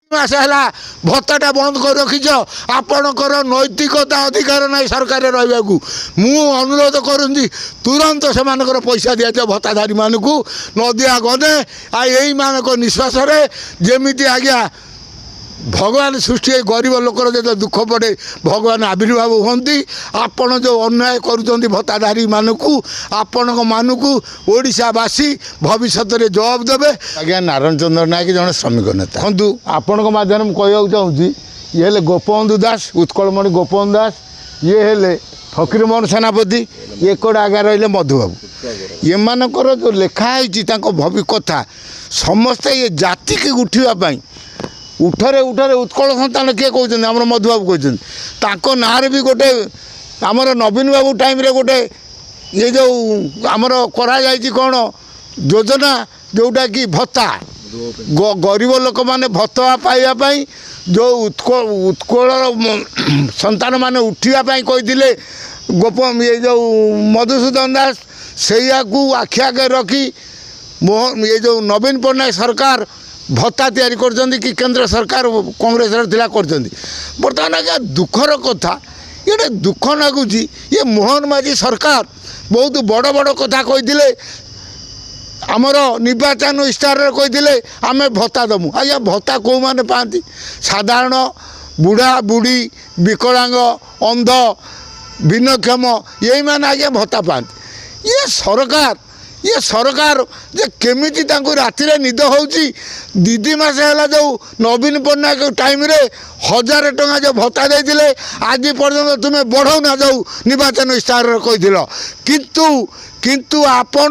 मास है भत्ता बंद कर रखीच आपणकर नैतिकता अधिकार ना सरकार रहा मु अनुरोध करुँगी तुरंत से पैसा दिया भत्ताधारी मानक न दिया गने यही मानक निश्वास जमी आज्ञा भगवान सृष्टि गरीब लोकर जो दुख पड़े भगवान आविर्भाव होती आपण जो अन्याय करुँच भत्ताधारी मानक आपण मानक ओडावासी भविष्य में जवाब देवे। आज्ञा नारायण चंद्र नायक जड़े श्रमिक नेता देखो आपण मध्यम कहूँ चाहूँगी ये हेले गोपबंधु दास उत्कलमणि गोपबंधु दास ये हेले फकीरमोहन सेनापति ये कड़े आगे रही मधुबाबू ये मानकर जो लिखाई भवि कथा समस्ते ये जाति की उठापी उठरे उठरे उत्कल सन्तान किए कहते आम मधुबाबू कहते ना भी गोटे आमर नवीन बाबू टाइम रे गोटे ये जो आमर करा कौन योजना जोटा कि भत्ता गरीब लोक मैंने भत्ता पाइबापी जो उत्कल सन्तान मैंने उठापी कहते गोप ये जो मधुसूदन दास से आखि आगे रखी मोहन ये जो नवीन पट्टनायक सरकार भत्ता तैयारी कि केंद्र सरकार कांग्रेस बर्तमान आज्ञा दुखर कथा ये दुख लगुच ये मोहन माझी सरकार बहुत बड़ बड़ कथा कही आमर निर्वाचन इस्तार कही आम भत्ता दमु आज्ञा भत्ता कौ मैंने पाती साधारण बुढ़ा बुढ़ी विकलांग अंध भिन्नक्षम यही मैंने आज्ञा भत्ता पाती ये सरकार जे केमिति तांको राति निद होउची दीदी मास है जो नवीन पट्टनायक टाइम रे 1000 टंका जो भत्ता देते आज पर्यंत तुम्हें बढ़ाऊ ना जाऊ निर्वाचन इस्तार कही किंतु आपण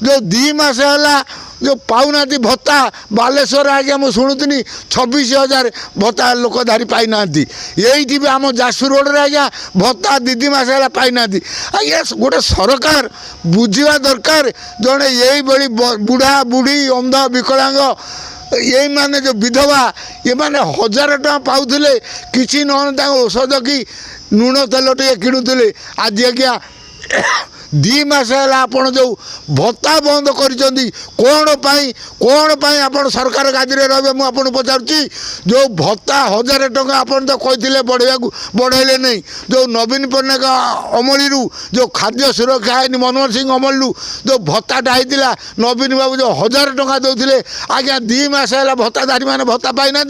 जो 2 मास है जो पाऊना भत्ता बालेश्वर आज्ञा मुझे शुणुनी 26,000 भत्ता लोकधारी पाई ना यही भी आम जाजपुर रोड रे आज्ञा भत्ता 2 मास है पाई ना आज्ञा गोटे सरकार बुझा दरकार जड़े यही बड़ी बुढ़ा बुढ़ी अंध विकलांग यही माने जो विधवा ये माने 1000 टଙ୍କା पाउथिले किछि न औषध कि लुण तेल टे किणुले आज आज्ञा 2 मास है आपड़ जो भत्ता बंद कौन आपड़ सरकार गादी रे मुझे पचारुची जो भत्ता 1000 टଙ୍କା आपड़ तो कहते बढ़ाया बढ़ेले नहीं जो नवीन पट्टनायक अमली जो खाद्य सुरक्षा आईन मनमोहन सिंह अमल जो भत्ताटा होता नवीन बाबू जो 1000 टଙ୍କା दौले आज्ञा 2 मास है भत्ताधारी मैंने भत्ता पाई ना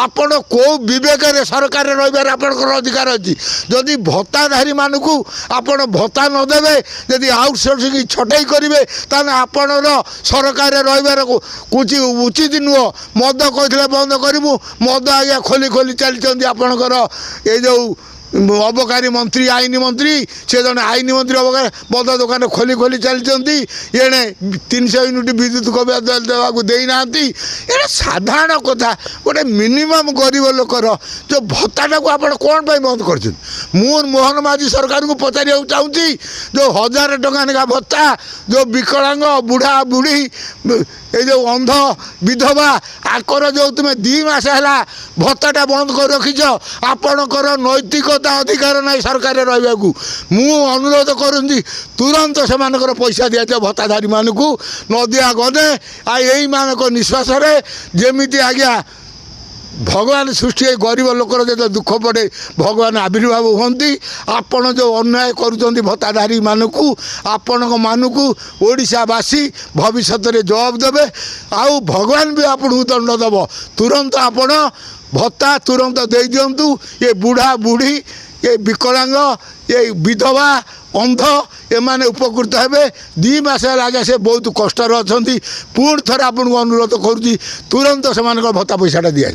आपड़ कौ विवेक सरकार रही अधिकार अच्छी जदि भत्ताधारी मानक आपड़ भत्ता नदेवे यदि आउटसोर्सिंग छटाई करेंगे ताने आपणर सरकार रही कुछ उचित नुह मद कहते बंद करूँ मद आज्ञा खोली खोली चलती आपणकर ये जो अबकारी मंत्री आईन मंत्री से जड़े आईन मंत्री अबकारी मद दुकान खोली खोली चलती ये 300 यूनिट विद्युत देवाक देना ये साधारण कथा गोटे मिनिमम गरीब लोकर जो भत्ताटा को आप कौन बंद कर मोहन माझी सरकार को पचार चाहूँगी जो 1000 टଙ୍କା लेखा भत्ता जो विकलांग बुढ़ा बुढ़ी ये जो अंध विधवा आकर जो तुम्हें 2 मास है भत्ताटा बंद कर रखीच आपणकर नैतिकता अधिकार ना सरकार रहा मु अनुरोध करुँगी तुरंत से पैसा दिया भत्ताधारी मानक न दिया गने यही मानक निश्वास जमी आज्ञा भगवान सृष्टि गरीब लोकर जो दुख पड़े भगवान आविर्भाव होती आपण जो अन्याय करुँच भत्ताधारी मानक आपण मानक ओडावासी भविष्य में जवाब देवे आउ भगवान भी आपको दंड दब तुरंत आपण भत्ता तुरंत दे दिंतु ये बुढ़ा बुढ़ी ये विकलांग ये विधवा अंध एमाने उपकृत हे 2 मास आगे से बहुत कष्ट अच्छा पुणी थे आपको अनुरोध करुँगी तुरंत से भत्ता पैसाटा दिया।